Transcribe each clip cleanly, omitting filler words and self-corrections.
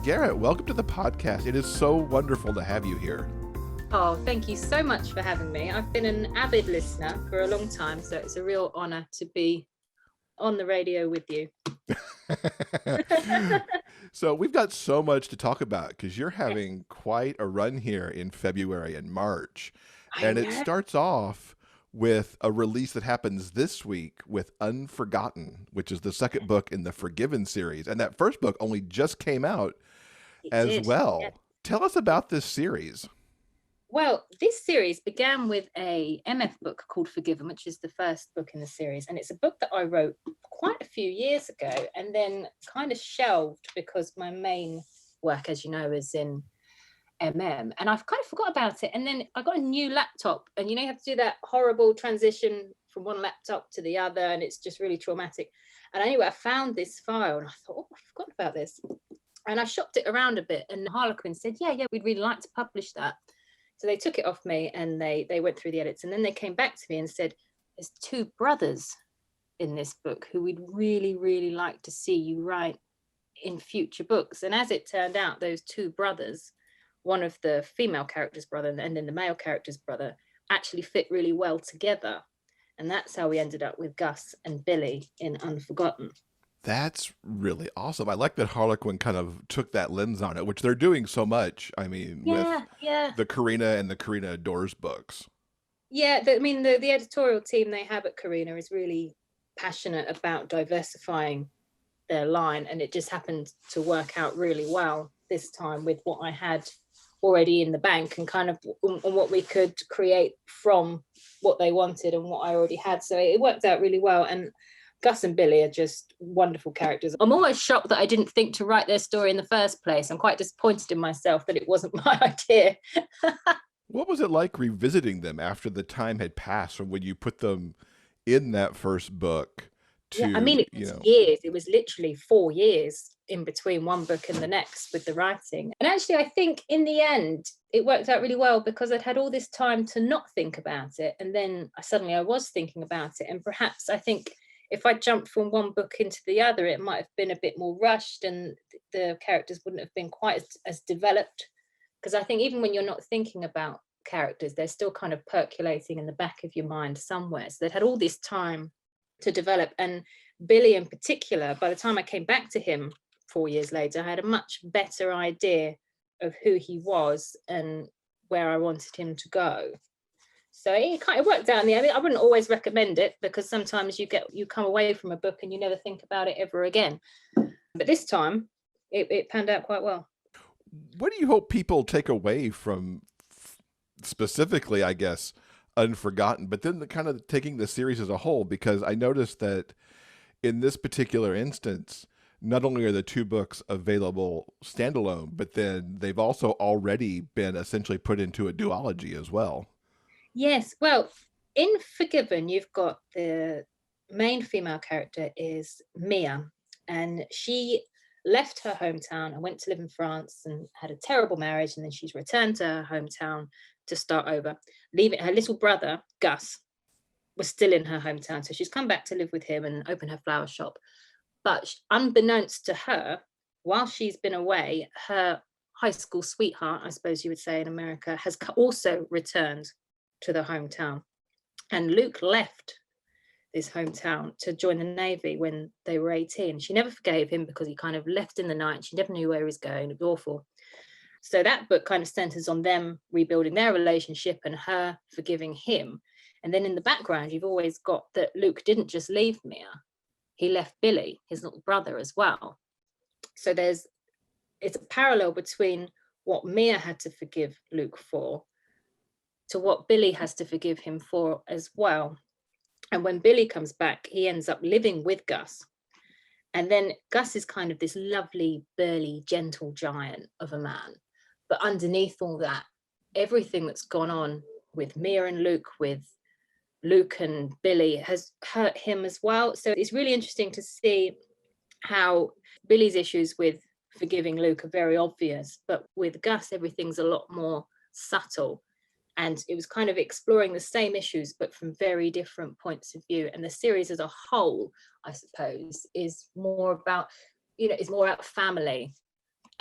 Garrett, welcome to the podcast. It is so wonderful to have you here. Oh, thank you so much for having me. I've been an avid listener for a long time, so it's a real honor to be on the radio with you. So we've got so much to talk about because you're having quite a run here in February and March. And it starts off with a release that happens this week with Unforgotten, which is the second book in the Forgiven series. And that first book only just came out well. Yeah. Tell us about this series. Well, this series began with a MF book called Forgiven, which is the first book in the series. And it's a book that I wrote quite a few years ago and then kind of shelved because my main work, as you know, is in MM. And I've kind of forgot about it. And then I got a new laptop and, you have to do that horrible transition from one laptop to the other. And it's just really traumatic. And anyway, I found this file and I thought, oh, I forgot about this. And I shopped it around a bit. And Harlequin said, yeah, we'd really like to publish that. So they took it off me and they went through the edits. And then they came back to me and said, there's two brothers in this book who we'd really, really like to see you write in future books. And as it turned out, those two brothers, one of the female character's brother and then the male character's brother, actually fit really well together. And that's how we ended up with Gus and Billy in Unforgotten. That's really awesome. I like that Harlequin kind of took that lens on it, which they're doing so much. I mean, with the Karina and the Karina Adores books. Yeah, the editorial team they have at Karina is really passionate about diversifying their line. And it just happened to work out really well this time with what I had already in the bank and kind of on what we could create from what they wanted and what I already had. So it worked out really well. And Gus and Billy are just wonderful characters. I'm always shocked that I didn't think to write their story in the first place. I'm quite disappointed in myself that it wasn't my idea. What was it like revisiting them after the time had passed from when you put them in that first book to, it was years. It was literally 4 years in between one book and the next with the writing. And actually, I think in the end, it worked out really well because I'd had all this time to not think about it. And then I was thinking about it. And perhaps I think if I jumped from one book into the other, it might have been a bit more rushed and the characters wouldn't have been quite as developed. Because I think even when you're not thinking about characters, they're still kind of percolating in the back of your mind somewhere. So they'd had all this time to develop. And Billy in particular, by the time I came back to him 4 years later, I had a much better idea of who he was and where I wanted him to go. So it kind of worked out in the end. I wouldn't always recommend it because sometimes you come away from a book and you never think about it ever again. But this time it panned out quite well. What do you hope people take away from specifically, I guess, Unforgotten, but then kind of taking the series as a whole? Because I noticed that in this particular instance, not only are the two books available standalone, but then they've also already been essentially put into a duology as well. Yes, well, in Forgiven, you've got the main female character is Mia, and she left her hometown and went to live in France and had a terrible marriage, and then she's returned to her hometown to start over, leaving her little brother, Gus, was still in her hometown. So she's come back to live with him and open her flower shop. But unbeknownst to her, while she's been away, her high school sweetheart, I suppose you would say in America, has also returned to the hometown. And Luke left this hometown to join the Navy when they were 18. She never forgave him because he kind of left in the night. She never knew where he was going. It was awful. So that book kind of centers on them rebuilding their relationship and her forgiving him. And then in the background, you've always got that Luke didn't just leave Mia. He left Billy, his little brother, as well. So it's a parallel between what Mia had to forgive Luke for to what Billy has to forgive him for as well. And when Billy comes back, he ends up living with Gus. And then Gus is kind of this lovely, burly, gentle giant of a man. But underneath all that, everything that's gone on with Mia and Luke, with Luke and Billy, has hurt him as well. So it's really interesting to see how Billy's issues with forgiving Luke are very obvious, but with Gus, everything's a lot more subtle. And it was kind of exploring the same issues, but from very different points of view. And the series as a whole, I suppose, is more about, is more about family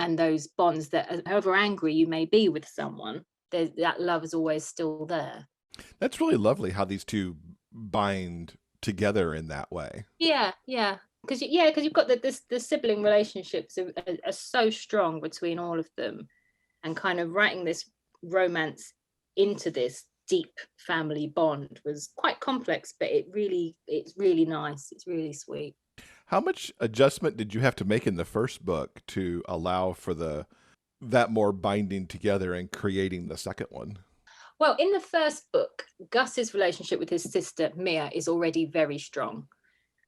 and those bonds that, however angry you may be with someone, that love is always still there. That's really lovely how these two bind together in that way. Yeah, yeah. Because you've got the sibling relationships are so strong between all of them, and kind of writing this romance into this deep family bond was quite complex, but it's really nice. It's really sweet. How much adjustment did you have to make in the first book to allow for that more binding together and creating the second one? Well, in the first book, Gus's relationship with his sister Mia is already very strong.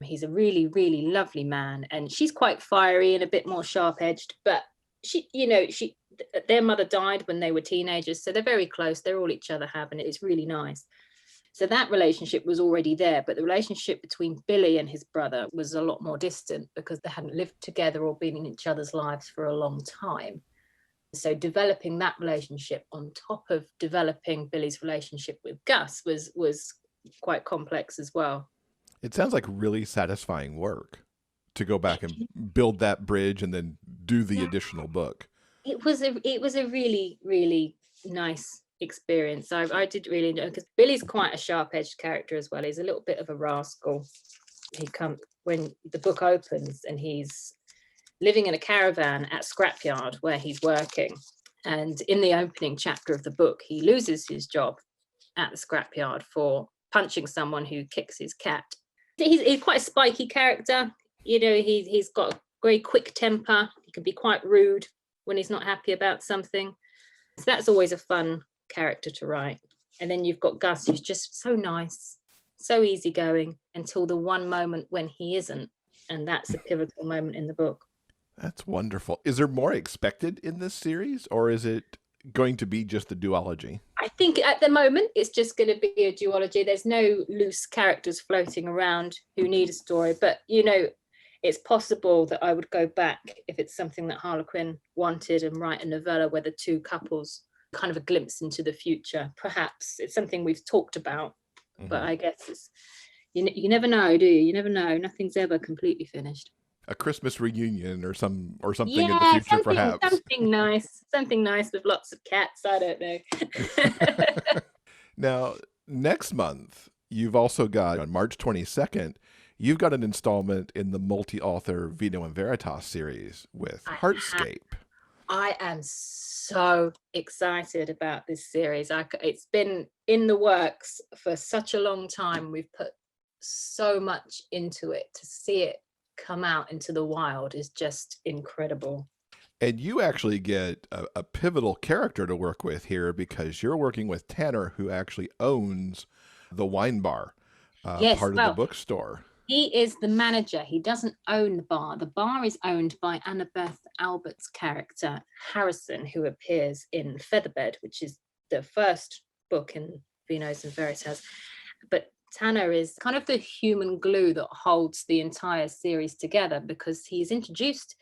He's a really, really lovely man, and she's quite fiery and a bit more sharp-edged, but their mother died when they were teenagers, so they're very close. They're all each other have, and it's really nice. So that relationship was already there, but the relationship between Billy and his brother was a lot more distant because they hadn't lived together or been in each other's lives for a long time. So developing that relationship on top of developing Billy's relationship with Gus was quite complex as well. It sounds like really satisfying work to go back and build that bridge and then do the additional book. It was a really, really nice experience. I did really enjoy it because Billy's quite a sharp-edged character as well. He's a little bit of a rascal. When the book opens and he's living in a caravan at scrapyard where he's working, and in the opening chapter of the book he loses his job at the scrapyard for punching someone who kicks his cat. He's quite a spiky character. He's got a very quick temper. He can be quite rude when he's not happy about something. So that's always a fun character to write. And then you've got Gus, who's just so nice, so easygoing, until the one moment when he isn't. And that's a pivotal moment in the book. That's wonderful. Is there more expected in this series, or is it going to be just the duology? I think at the moment it's just going to be a duology. There's no loose characters floating around who need a story, but it's possible that I would go back if it's something that Harlequin wanted and write a novella where the two couples kind of a glimpse into the future. Perhaps it's something we've talked about, but I guess it's you never know, do you? You never know. Nothing's ever completely finished. A Christmas reunion or something in the future, perhaps. Something nice with lots of cats. I don't know. Now, next month, you've also got, on March 22nd, you've got an installment in the multi-author Vino and Veritas series with Heartscape. I am so excited about this series. It's been in the works for such a long time. We've put so much into it. To see it come out into the wild is just incredible. And you actually get a pivotal character to work with here because you're working with Tanner, who actually owns the wine bar, part of the bookstore. He is the manager. He doesn't own the bar. The bar is owned by Annabeth Albert's character, Harrison, who appears in Featherbed, which is the first book in Vinos and Veritas. But Tanner is kind of the human glue that holds the entire series together, because he's introduced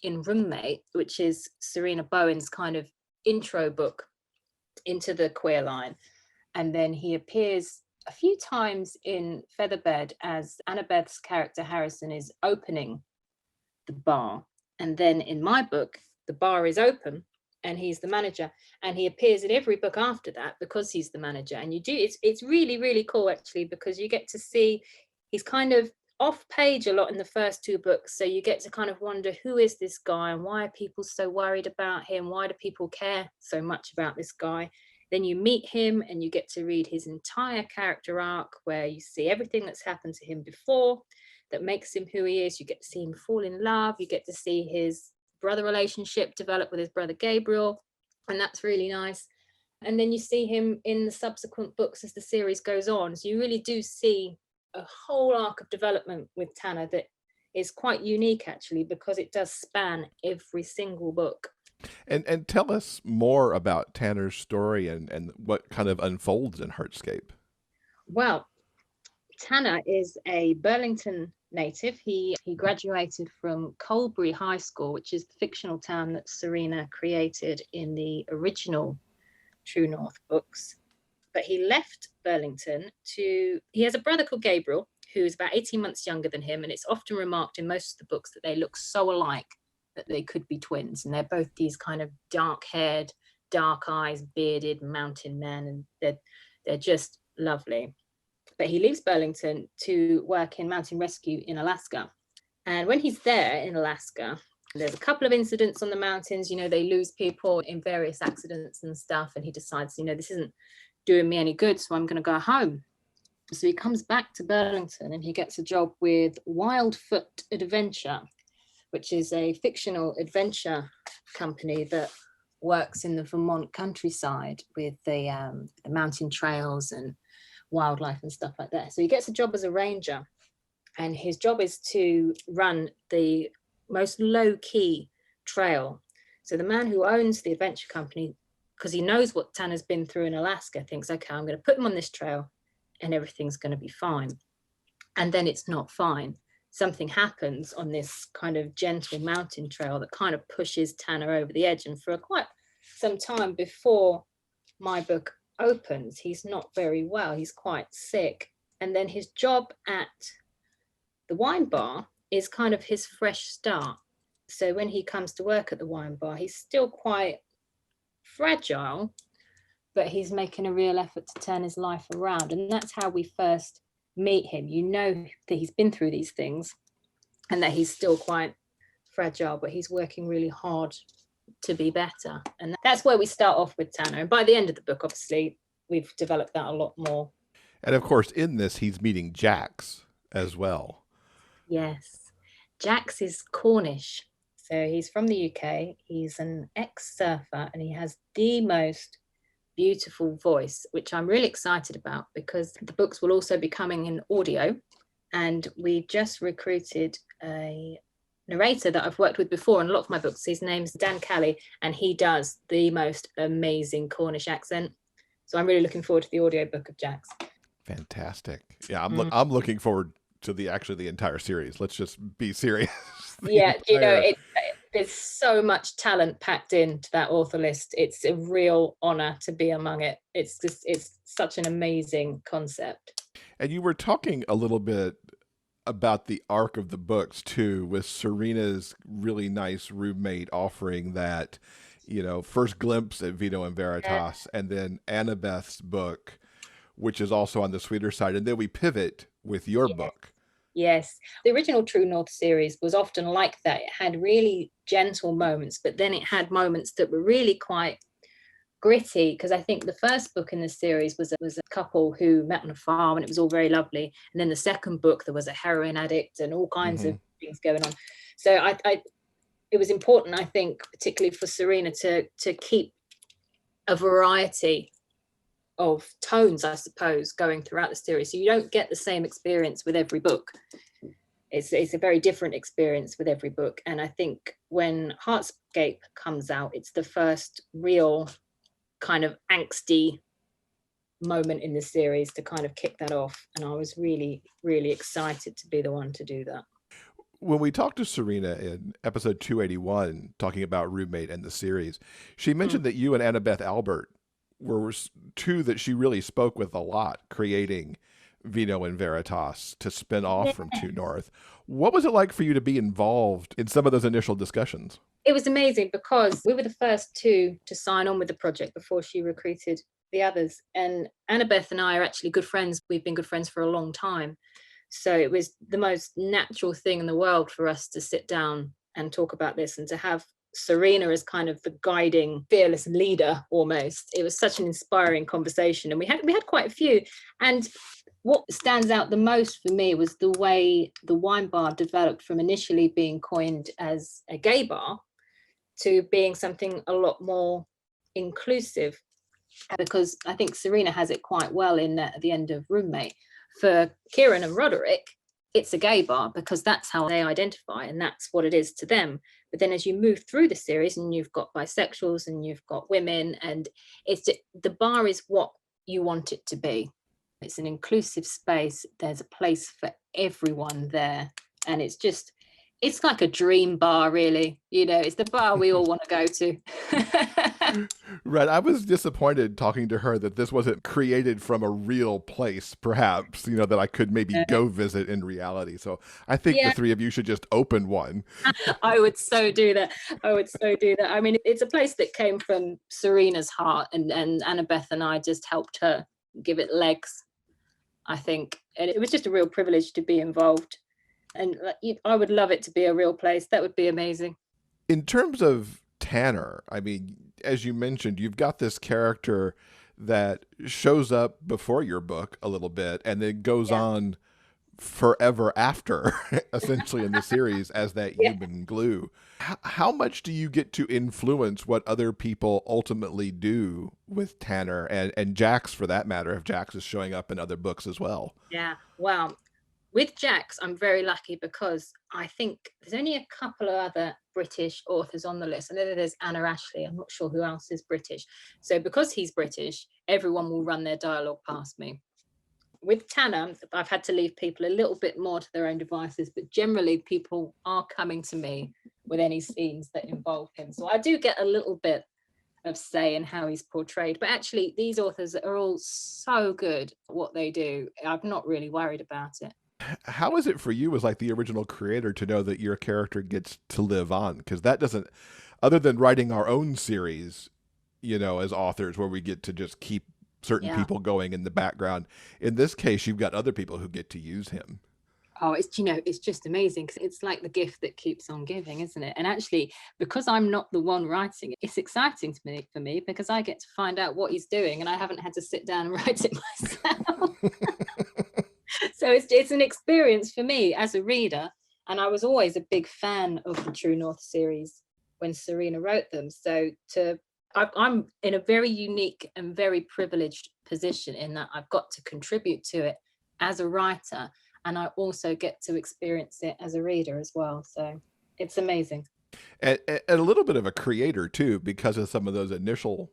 in Roommate, which is Serena Bowen's kind of intro book into the queer line. And then he appears a few times in Featherbed as Annabeth's character Harrison is opening the bar. And then in my book, the bar is open and he's the manager, and he appears in every book after that because he's the manager. And it's really, really cool actually, because you get to see he's kind of off page a lot in the first two books, so you get to kind of wonder, who is this guy and why are people so worried about him? Why do people care so much about this guy? Then you meet him and you get to read his entire character arc, where you see everything that's happened to him before that makes him who he is. You get to see him fall in love. You get to see his brother relationship develop with his brother Gabriel, and that's really nice. And then you see him in the subsequent books as the series goes on. So you really do see a whole arc of development with Tanner that is quite unique actually, because it does span every single book. And tell us more about Tanner's story and what kind of unfolds in Heartscape. Well, Tanner is a Burlington native. He graduated from Colbury High School, which is the fictional town that Serena created in the original True North books. But he left Burlington he has a brother called Gabriel, who is about 18 months younger than him. And it's often remarked in most of the books that they look so alike that they could be twins. And they're both these kind of dark-haired, dark eyes, bearded mountain men, and they're just lovely. But he leaves Burlington to work in mountain rescue in Alaska. And when he's there in Alaska, there's a couple of incidents on the mountains. They lose people in various accidents and stuff. And he decides, this isn't doing me any good, so I'm going to go home. So he comes back to Burlington and he gets a job with Wildfoot Adventure, which is a fictional adventure company that works in the Vermont countryside with the mountain trails and wildlife and stuff like that. So he gets a job as a ranger, and his job is to run the most low-key trail. So the man who owns the adventure company, because he knows what Tanner's been through in Alaska, thinks, okay, I'm going to put him on this trail and everything's going to be fine. And then it's not fine. Something happens on this kind of gentle mountain trail that kind of pushes Tanner over the edge. And for quite some time before my book opens, he's not very well. He's quite sick. And then his job at the wine bar is kind of his fresh start. So when he comes to work at the wine bar, he's still quite fragile, but he's making a real effort to turn his life around. And that's how we first meet him. That he's been through these things and that he's still quite fragile, but he's working really hard to be better. And that's where we start off with Tanner. And by the end of the book, obviously, we've developed that a lot more. And of course, in this, he's meeting Jax as well. Yes. Jax is Cornish. So he's from the UK. He's an ex-surfer and he has the most beautiful voice, which I'm really excited about because the books will also be coming in audio. And we just recruited a narrator that I've worked with before in a lot of my books. His name's Dan Calley, and he does the most amazing Cornish accent. So I'm really looking forward to the audiobook of Jax. Fantastic. Yeah, I'm looking forward to the entire series. Let's just be serious. Yeah, there's so much talent packed into that author list. It's a real honor to be among it. It's such an amazing concept. And you were talking a little bit about the arc of the books too, with Serena's really nice roommate offering that, first glimpse at Vino and Veritas, and then Annabeth's book, which is also on the sweeter side. And then we pivot with your book. Yes. The original True North series was often like that. It had really gentle moments, but then it had moments that were really quite gritty, because I think the first book in the series was a couple who met on a farm and it was all very lovely. And then the second book, there was a heroin addict and all kinds of things going on. So it was important, I think, particularly for Serena, to keep a variety of tones, I suppose, going throughout the series. So you don't get the same experience with every book. It's a very different experience with every book. And I think when Heartscape comes out, it's the first real kind of angsty moment in the series to kind of kick that off. And I was really, really excited to be the one to do that. When we talked to Serena in episode 281, talking about Roommate and the series, she mentioned that you and Annabeth Albert were two that she really spoke with a lot, creating Vino and Veritas to spin off from True North. What was it like for you to be involved in some of those initial discussions? It was amazing because we were the first two to sign on with the project before she recruited the others. And Annabeth and I are actually good friends. We've been good friends for a long time. So it was the most natural thing in the world for us to sit down and talk about this, and to have Serena as kind of the guiding, fearless leader almost. It was such an inspiring conversation, and we had quite a few. And what stands out the most for me was the way the wine bar developed from initially being coined as a gay bar to being something a lot more inclusive, because I think Serena has it quite well in at the end of Roommate. For Kieran and Roderick, it's a gay bar because that's how they identify and that's what it is to them. But then as you move through the series, and you've got bisexuals and you've got women, and the bar is what you want it to be. It's an inclusive space. There's a place for everyone there. And it's like a dream bar, really. It's the bar we all want to go to. Right. I was disappointed talking to her that this wasn't created from a real place, perhaps, that I could maybe go visit in reality. So I think the Yeah, three of you should just open one. I would so do that. I would so do that. I mean, it's a place that came from Serena's heart, and Annabeth and I just helped her give it legs, I think. And it was just a real privilege to be involved. And I would love it to be a real place. That would be amazing. In terms of Tanner, I mean, as you mentioned, you've got this character that shows up before your book a little bit and then goes Yeah. on forever after, essentially, in the series as that Yeah. human glue. How much do you get to influence what other people ultimately do with Tanner and Jax, for that matter, if Jax is showing up in other books as well? Yeah. Wow. With Jax, I'm very lucky because I think there's only a couple of other British authors on the list. I know that there's Anna Ashley. I'm not sure who else is British. So because he's British, everyone will run their dialogue past me. With Tanner, I've had to leave people a little bit more to their own devices, but generally people are coming to me with any scenes that involve him. So I do get a little bit of say in how he's portrayed. But actually, these authors are all so good at what they do. I'm not really worried about it. How is it for you as like the original creator to know that your character gets to live on? Because that doesn't, other than writing our own series, as authors where we get to just keep certain Yeah. people going in the background. In this case, you've got other people who get to use him. Oh, it's just amazing because it's like the gift that keeps on giving, isn't it? And actually, because I'm not the one writing it, it's exciting to me for me because I get to find out what he's doing and I haven't had to sit down and write it myself. So it's an experience for me as a reader. And I was always a big fan of the True North series when Serena wrote them. So I'm in a very unique and very privileged position in that I've got to contribute to it as a writer, and I also get to experience it as a reader as well. So it's amazing. And a little bit of a creator too, because of some of those initial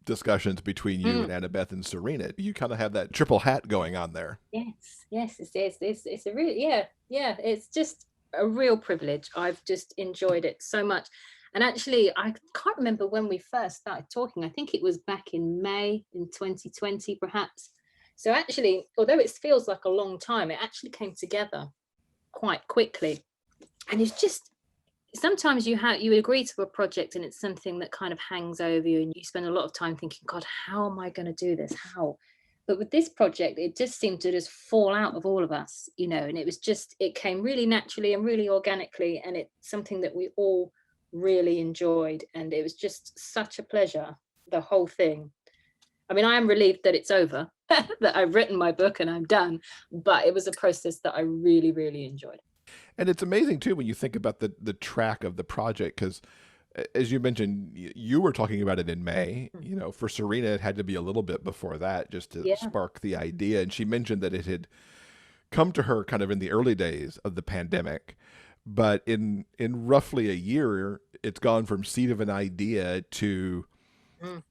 discussions between you and Annabeth and Serena. You kind of have that triple hat going on there. Yes, it's a really, yeah, it's just a real privilege. I've just enjoyed it so much. And actually, I can't remember when we first started talking. I think it was back in May in 2020, perhaps. So actually, although it feels like a long time, it actually came together quite quickly. And it's just, sometimes you agree to a project and it's something that kind of hangs over you and you spend a lot of time thinking, God, how am I going to do this? How? But with this project, it just seemed to just fall out of all of us, and it came really naturally and really organically. And it's something that we all really enjoyed. And it was just such a pleasure, the whole thing. I mean, I am relieved that it's over, that I've written my book and I'm done. But it was a process that I really, really enjoyed. And it's amazing too when you think about the track of the project, because as you mentioned, you were talking about it in May. For Serena, it had to be a little bit before that just to spark the idea. And she mentioned that it had come to her kind of in the early days of the pandemic, but in roughly a year, it's gone from seed of an idea to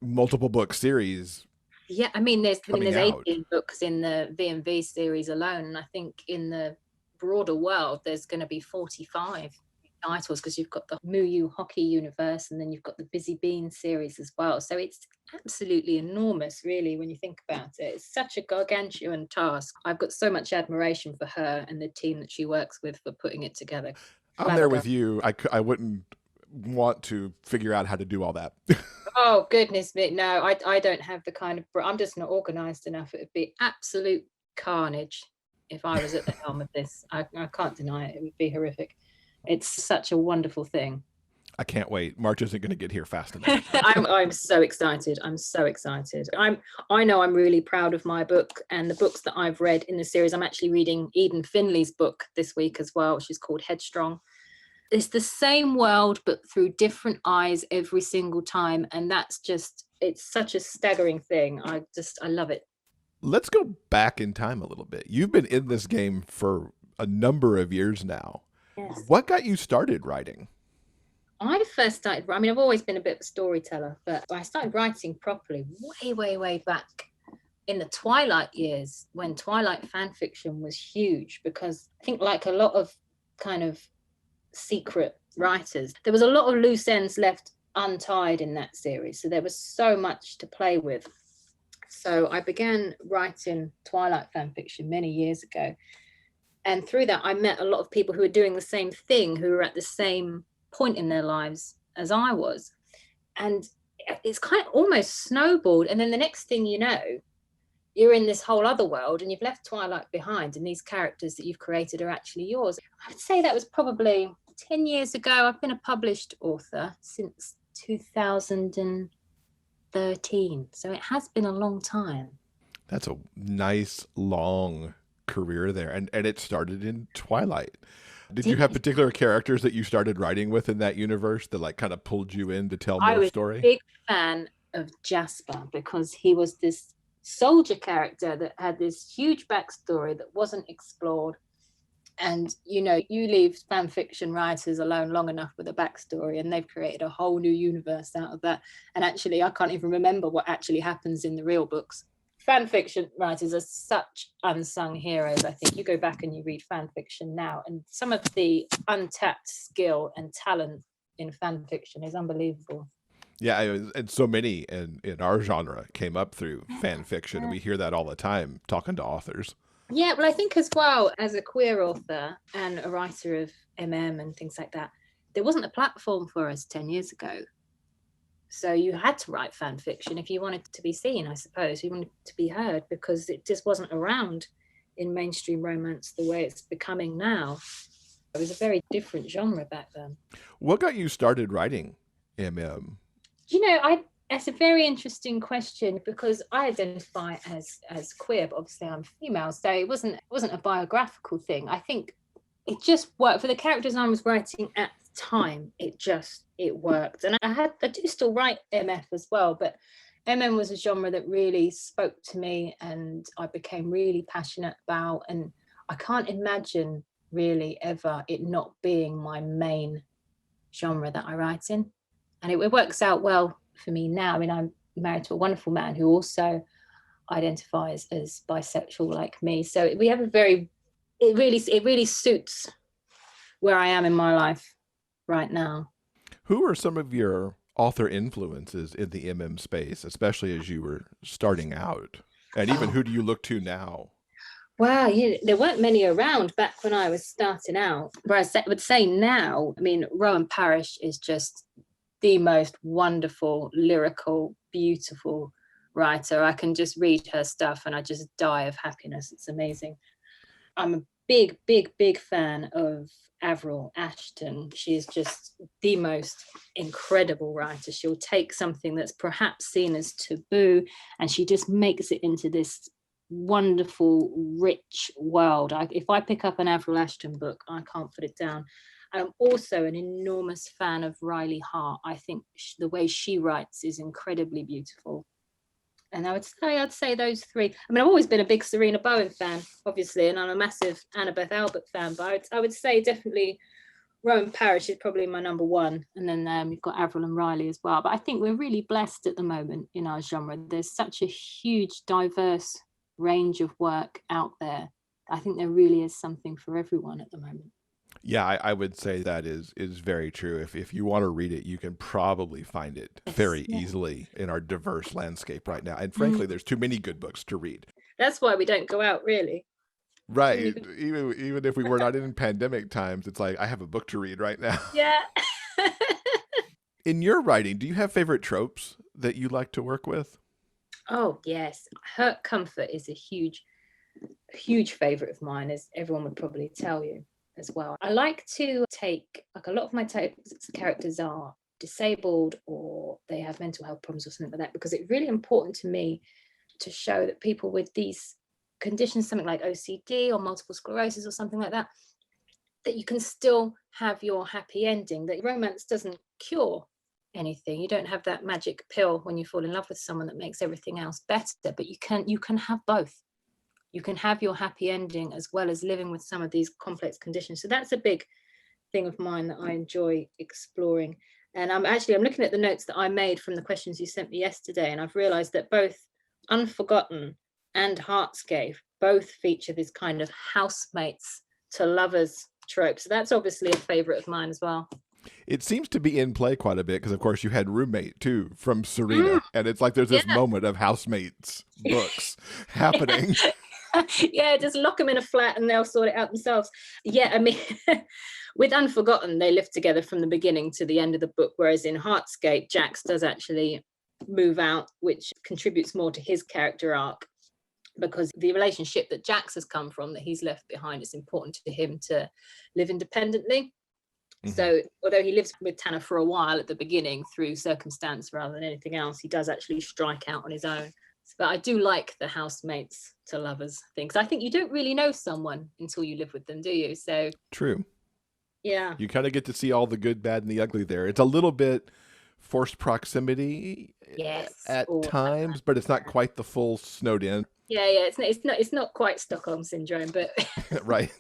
multiple book series. Yeah, there's 18 out. books in the V&V series alone, and I think in the broader world there's going to be 45 titles because you've got the Muyu Hockey universe and then you've got the Busy Bean series as well. So it's absolutely enormous, really, when you think about it. It's such a gargantuan task. I've got so much admiration for her and the team that she works with for putting it together. I'm there with you. I wouldn't want to figure out how to do all that. Oh, goodness me. No, I don't have the kind of, I'm just not organized enough. It would be absolute carnage if I was at the helm of this. I can't deny it. It would be horrific. It's such a wonderful thing. I can't wait. March isn't going to get here fast enough. I'm so excited. I'm so excited. I know I'm really proud of my book and the books that I've read in the series. I'm actually reading Eden Finley's book this week as well, which is called Headstrong. It's the same world, but through different eyes every single time. And it's such a staggering thing. I love it. Let's go back in time a little bit. You've been in this game for a number of years now. Yes. What got you started writing? I first started, I've always been a bit of a storyteller, but I started writing properly way back in the Twilight years when Twilight fan fiction was huge, because I think, like a lot of kind of secret writers, there was a lot of loose ends left untied in that series. So there was so much to play with. So I began writing Twilight fan fiction many years ago. And through that, I met a lot of people who were doing the same thing, who were at the same point in their lives as I was. And it's kind of almost snowballed. And then the next thing you know, you're in this whole other world and you've left Twilight behind, and these characters that you've created are actually yours. I would say that was probably 10 years ago. I've been a published author since 2013. So it has been a long time. That's a nice long career there. And it started in Twilight. Did you have particular characters that you started writing with in that universe that like kind of pulled you in to tell more story? I was a big fan of Jasper because he was this soldier character that had this huge backstory that wasn't explored. And you leave fan fiction writers alone long enough with a backstory and they've created a whole new universe out of that. And actually I can't even remember what actually happens in the real books. Fan fiction writers are such unsung heroes. I think you go back and you read fan fiction now, and some of the untapped skill and talent in fan fiction is unbelievable. Yeah, and so many in our genre came up through fan fiction, and we hear that all the time talking to authors. Yeah, well, I think as well, as a queer author and a writer of and things like that, there wasn't a platform for us 10 years ago. So you had to write fan fiction if you wanted to be seen, I suppose. You wanted to be heard, because it just wasn't around in mainstream romance the way it's becoming now. It was a very different genre back then. What got you started writing That's a very interesting question, because I identify as queer, but obviously I'm female, so it wasn't a biographical thing. I think it just worked for the characters I was writing at the time. It worked, and I do still write MF as well, but MM was a genre that really spoke to me, and I became really passionate about. And I can't imagine really ever it not being my main genre that I write in, and it works out well for me now. I mean, I'm married to a wonderful man who also identifies as bisexual like me, so we have it really suits where I am in my life right now. Who are some of your author influences in the space, especially as you were starting out, and even who do you look to now? Wow, there weren't many around back when I was starting out. Whereas I would say now, I mean, Rowan Parrish is just the most wonderful, lyrical, beautiful writer. I can just read her stuff and I just die of happiness. It's amazing. I'm a big fan of Avril Ashton. She is just the most incredible writer. She'll take something that's perhaps seen as taboo and she just makes it into this wonderful, rich world. If I pick up an Avril Ashton book, I can't put it down. I'm also an enormous fan of Riley Hart. I think the way she writes is incredibly beautiful. And I'd say those three. I mean, I've always been a big Serena Bowen fan, obviously, and I'm a massive Annabeth Albert fan, but I would say definitely Rowan Parrish is probably my number one. And then you've got Avril and Riley as well. But I think we're really blessed at the moment in our genre. There's such a huge, diverse range of work out there. I think there really is something for everyone at the moment. Yeah, I would say that is very true. If you want to read it, you can probably find it very easily in our diverse landscape right now. And frankly, there's too many good books to read. That's why we don't go out, really. Right. Even if we were not in pandemic times, it's like, I have a book to read right now. Yeah. In your writing, do you have favorite tropes that you like to work with? Oh, yes. Hurt Comfort is a huge favorite of mine, as everyone would probably tell you as well. I like to take, like, a lot of my characters are disabled or they have mental health problems or something like that, because it's really important to me to show that people with these conditions, something like OCD or multiple sclerosis or something like that, that you can still have your happy ending, that romance doesn't cure anything. You don't have that magic pill when you fall in love with someone that makes everything else better, but you can have both. You can have your happy ending as well as living with some of these complex conditions. So that's a big thing of mine that I enjoy exploring. And I'm looking at the notes that I made from the questions you sent me yesterday, and I've realized that both Unforgotten and Heartscape both feature this kind of housemates to lovers trope. So that's obviously a favorite of mine as well. It seems to be in play quite a bit because, of course, you had Roommate too from Mm, Serena, and it's like there's yeah. this moment of housemates books happening. Yeah, just lock them in a flat and they'll sort it out themselves. Yeah, I mean, with Unforgotten, they live together from the beginning to the end of the book, whereas in Heartscape, Jax does actually move out, which contributes more to his character arc, because the relationship that Jax has come from, that he's left behind, it's important to him to live independently. Hmm. So although he lives with Tanner for a while at the beginning through circumstance rather than anything else, he does actually strike out on his own. But I do like the housemates to lovers thing, because I think you don't really know someone until you live with them, do you? So True. yeah. You kind of get to see all the good, bad, and the ugly there. It's a little bit forced proximity Yes. at Or times, but it's not quite the full snowed in. yeah. It's not quite Stockholm syndrome, but Right.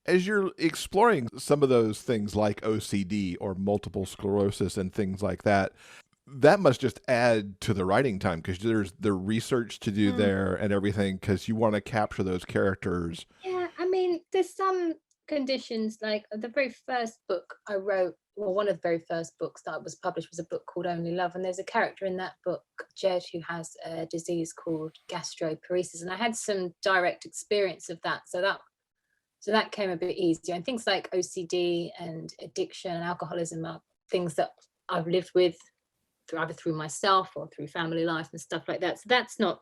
As you're exploring some of those things like OCD or multiple sclerosis and things like that, that must just add to the writing time because there's the research to do mm, there and everything because you want to capture those characters. yeah, I mean, there's some conditions, like the very first book I wrote, well, one of the very first books that was published was a book called Only Love. And there's a character in that book, Jed, who has a disease called gastroparesis. And I had some direct experience of that. So that came a bit easier. And things like OCD and addiction and alcoholism are things that I've lived with either through myself or through family life and stuff like that. So that's not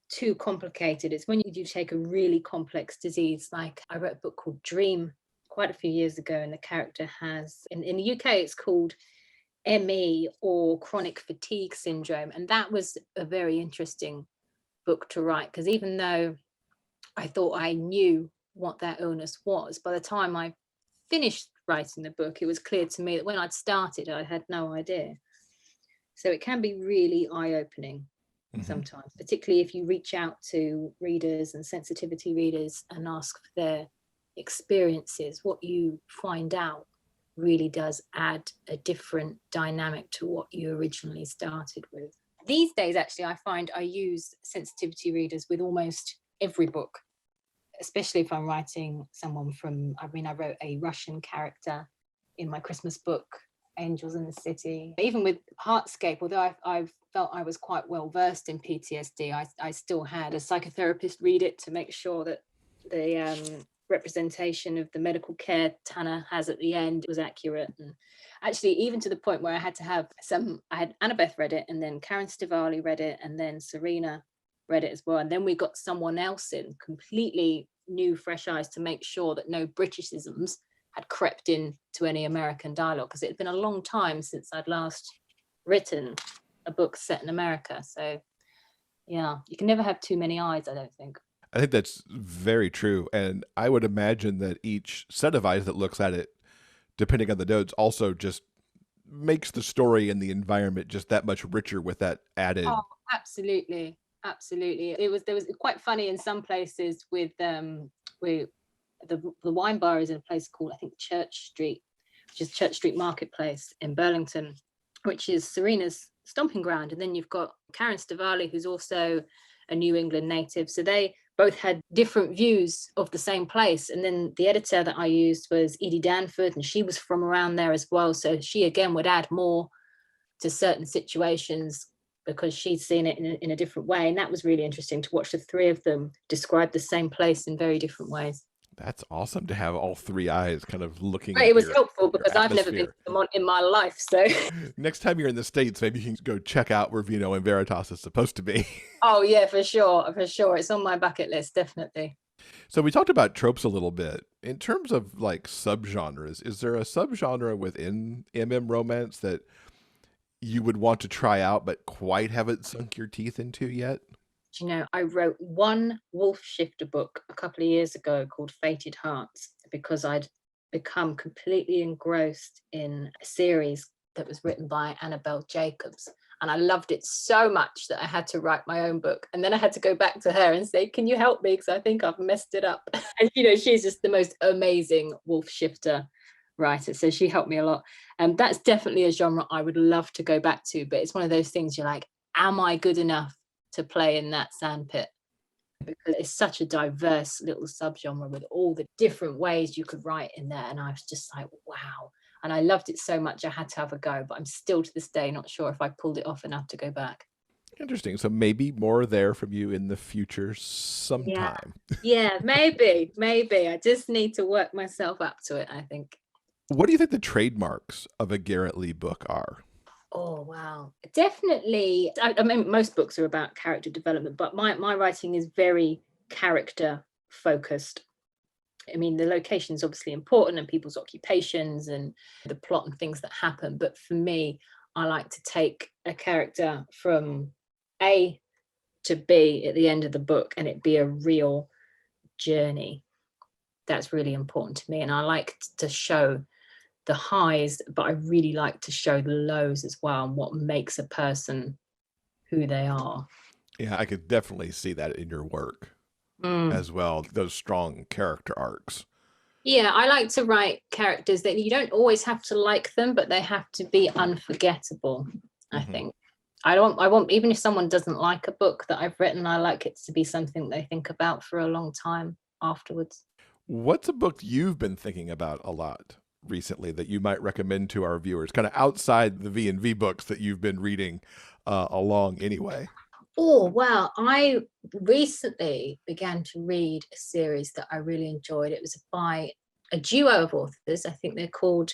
too complicated. It's when you do take a really complex disease, like I wrote a book called Dream quite a few years ago, and the character has, in the UK, it's called ME, or chronic fatigue syndrome. And that was a very interesting book to write, because even though I thought I knew what that illness was, by the time I finished writing the book, it was clear to me that when I'd started, I had no idea. So it can be really eye-opening Hmm. sometimes, particularly if you reach out to readers and sensitivity readers and ask for their experiences. What you find out really does add a different dynamic to what you originally started with. These days, actually, I find I use sensitivity readers with almost every book, especially if I'm writing someone from, I mean, I wrote a Russian character in my Christmas book, Angels in the City. Even with Heartscape, although I felt I was quite well versed in PTSD, I still had a psychotherapist read it to make sure that the representation of the medical care Tanner has at the end was accurate. And actually, even to the point where I had Annabeth read it, and then Karen Stivali read it, and then Serena read it as well. And then we got someone else in, completely new, fresh eyes, to make sure that no Britishisms had crept in to any American dialogue, because it had been a long time since I'd last written a book set in America. So yeah, you can never have too many eyes, I don't think. I think that's very true. And I would imagine that each set of eyes that looks at it, depending on the notes, also just makes the story and the environment just that much richer with that Oh, added. absolutely. Absolutely. There was quite funny in some places with we the wine bar is in a place called, I think, Church Street, which is Church Street Marketplace in Burlington, which is Serena's stomping ground. And then you've got Karen Stivali, who's also a New England native. So they both had different views of the same place. And then the editor that I used was Edie Danford, and she was from around there as well. So she again would add more to certain situations because she'd seen it in a different way. And that was really interesting to watch the three of them describe the same place in very different ways. That's awesome to have all three eyes kind of looking But at it was helpful your because I've never been to atmosphere. Vermont in my life. So, Next time you're in the States, maybe you can go check out where Vino and Veritas is supposed to be. oh, yeah, for sure. For sure. It's on my bucket list, definitely. So we talked about tropes a little bit. In terms of like subgenres, is there a subgenre within romance that you would want to try out but quite haven't sunk your teeth into yet? I wrote one wolf shifter book a couple of years ago called Fated Hearts, because I'd become completely engrossed in a series that was written by Annabelle Jacobs. And I loved it so much that I had to write my own book. And then I had to go back to her and say, can you help me? Because I think I've messed it up. And, she's just the most amazing wolf shifter writer. So she helped me a lot. And that's definitely a genre I would love to go back to. But it's one of those things you're like, am I good enough to play in that sandpit? Because it's such a diverse little subgenre with all the different ways you could write in there. And I was just like, wow. And I loved it so much I had to have a go, but I'm still to this day not sure if I pulled it off enough to go back. Interesting. So maybe more there from you in the future Yeah. sometime. Yeah, maybe. I just need to work myself up to it, I think. What do you think the trademarks of a Garrett Leigh book are? Oh, wow. Definitely. I mean, most books are about character development, but my writing is very character focused. I mean, the location is obviously important and people's occupations and the plot and things that happen. But for me, I like to take a character from A to B at the end of the book and it be a real journey. That's really important to me. And I like to show the highs, but I really like to show the lows as well and what makes a person who they are. Yeah, I could definitely see that in your work as well, those strong character arcs. Yeah, I like to write characters that you don't always have to like them, but they have to be unforgettable, I think. I want, even if someone doesn't like a book that I've written, I like it to be something they think about for a long time afterwards. What's a book you've been thinking about a lot recently that you might recommend to our viewers, kind of outside the V&V books that you've been reading along anyway? Oh, wow. I recently began to read a series that I really enjoyed. It was by a duo of authors. I think they're called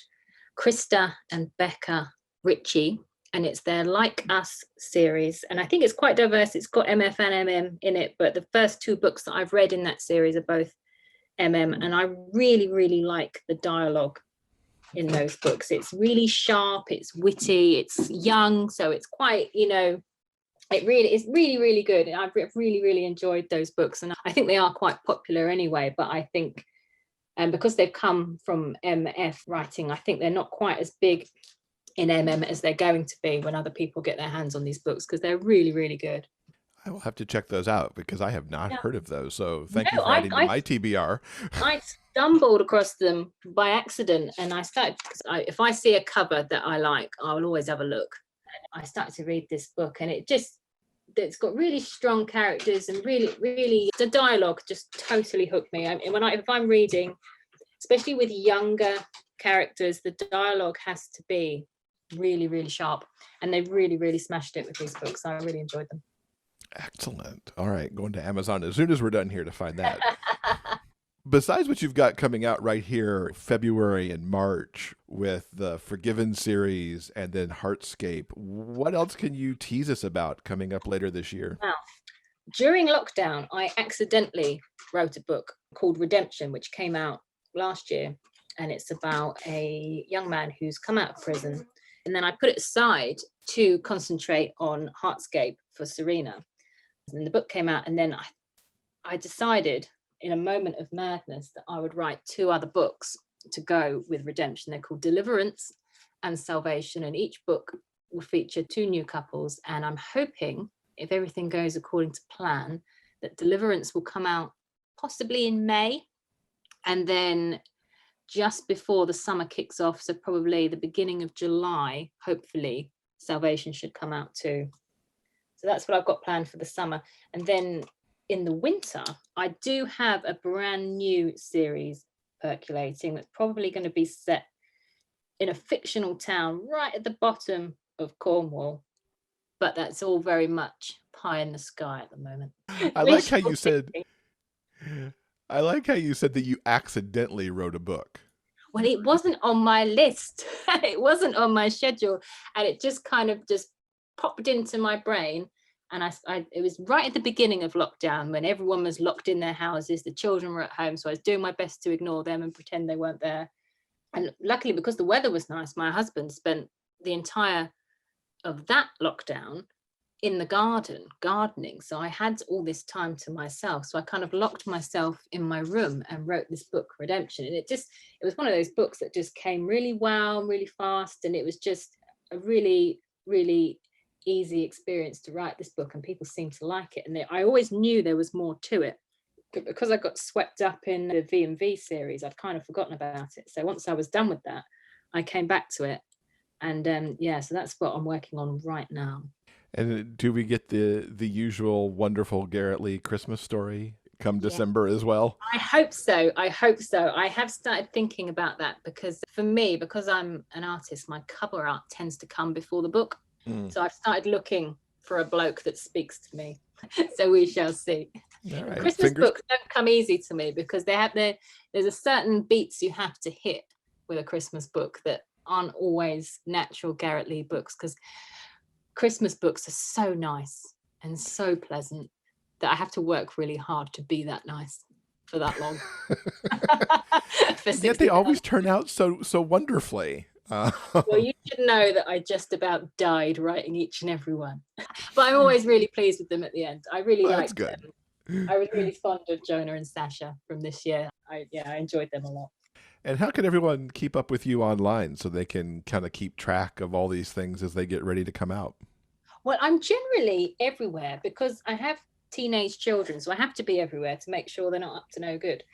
Krista and Becca Ritchie, and it's their Like Us series. And I think it's quite diverse. It's got MF and MM in it, but the first two books that I've read in that series are both MM, and I really, really like the dialogue in those books. It's really sharp, it's witty, it's young, so it's quite, it really is really, really good. And I've really, really enjoyed those books. And I think they are quite popular anyway, but I think because they've come from MF writing, I think they're not quite as big in MM as they're going to be when other people get their hands on these books, because they're really, really good. I will have to check those out because I have not heard of those. So thank you No, for adding to my TBR. I stumbled across them by accident, and I started, because if I see a cover that I like, I will always have a look. I started to read this book, and it's got really strong characters and really, really, the dialogue just totally hooked me. I mean, if I'm reading, especially with younger characters, the dialogue has to be really, really sharp, and they've really, really smashed it with these books. I really enjoyed them. Excellent. All right, going to Amazon as soon as we're done here to find that. Besides what you've got coming out right here, February and March with the Forgiven series and then Heartscape, what else can you tease us about coming up later this year? Wow. During lockdown, I accidentally wrote a book called Redemption, which came out last year. And it's about a young man who's come out of prison. And then I put it aside to concentrate on Heartscape for Serena. And the book came out, and then I decided in a moment of madness that I would write two other books to go with Redemption. They're called Deliverance and Salvation, and each book will feature two new couples. And I'm hoping, if everything goes according to plan, that Deliverance will come out possibly in May, and then just before the summer kicks off, so probably the beginning of July, hopefully Salvation should come out too. So that's what I've got planned for the summer. And then in the winter, I do have a brand new series percolating that's probably going to be set in a fictional town right at the bottom of Cornwall. But that's all very much pie in the sky at the moment. I like how you said that you accidentally wrote a book. Well, it wasn't on my list. It wasn't on my schedule. And it just kind of just popped into my brain. And it was right at the beginning of lockdown when everyone was locked in their houses. The children were at home. So I was doing my best to ignore them and pretend they weren't there. And luckily, because the weather was nice, my husband spent the entire of that lockdown in the gardening. So I had all this time to myself. So I kind of locked myself in my room and wrote this book, Redemption. And it was one of those books that just came really well, really fast. And it was just a really, really easy experience to write this book, and people seemed to like it. And I always knew there was more to it, but because I got swept up in the V&V series, I'd kind of forgotten about it. So once I was done with that, I came back to it. And so that's what I'm working on right now. And do we get the usual wonderful Garrett Leigh Christmas story come Yeah. December as well? I hope so. I hope so. I have started thinking about that because for me, because I'm an artist, my cover art tends to come before the book. So I've started looking for a bloke that speaks to me. So we shall see. All right. Christmas books don't come easy to me because there's a certain beats you have to hit with a Christmas book that aren't always natural Garrett Leigh books, because Christmas books are so nice and so pleasant that I have to work really hard to be that nice for that long. Yet they always turn out so wonderfully. Well, you should know that I just about died writing each and every one. But I'm always really pleased with them at the end. I really liked them. I was really fond of Jonah and Sasha from this year. I enjoyed them a lot. And how can everyone keep up with you online so they can kind of keep track of all these things as they get ready to come out? Well, I'm generally everywhere because I have teenage children, so I have to be everywhere to make sure they're not up to no good.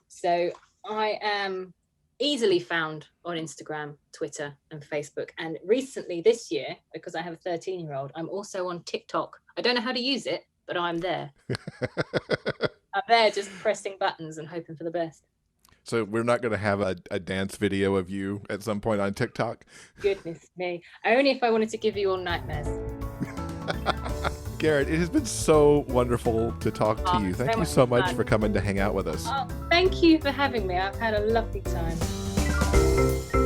So I am easily found on Instagram, Twitter, and Facebook. And recently this year, because I have a 13-year-old, I'm also on TikTok. I don't know how to use it, but I'm there. I'm there just pressing buttons and hoping for the best. So we're not going to have a dance video of you at some point on TikTok? Goodness me. Only if I wanted to give you all nightmares. Garrett, it has been so wonderful to talk to you. Thank you so much for coming to hang out with us. Oh, thank you for having me. I've had a lovely time.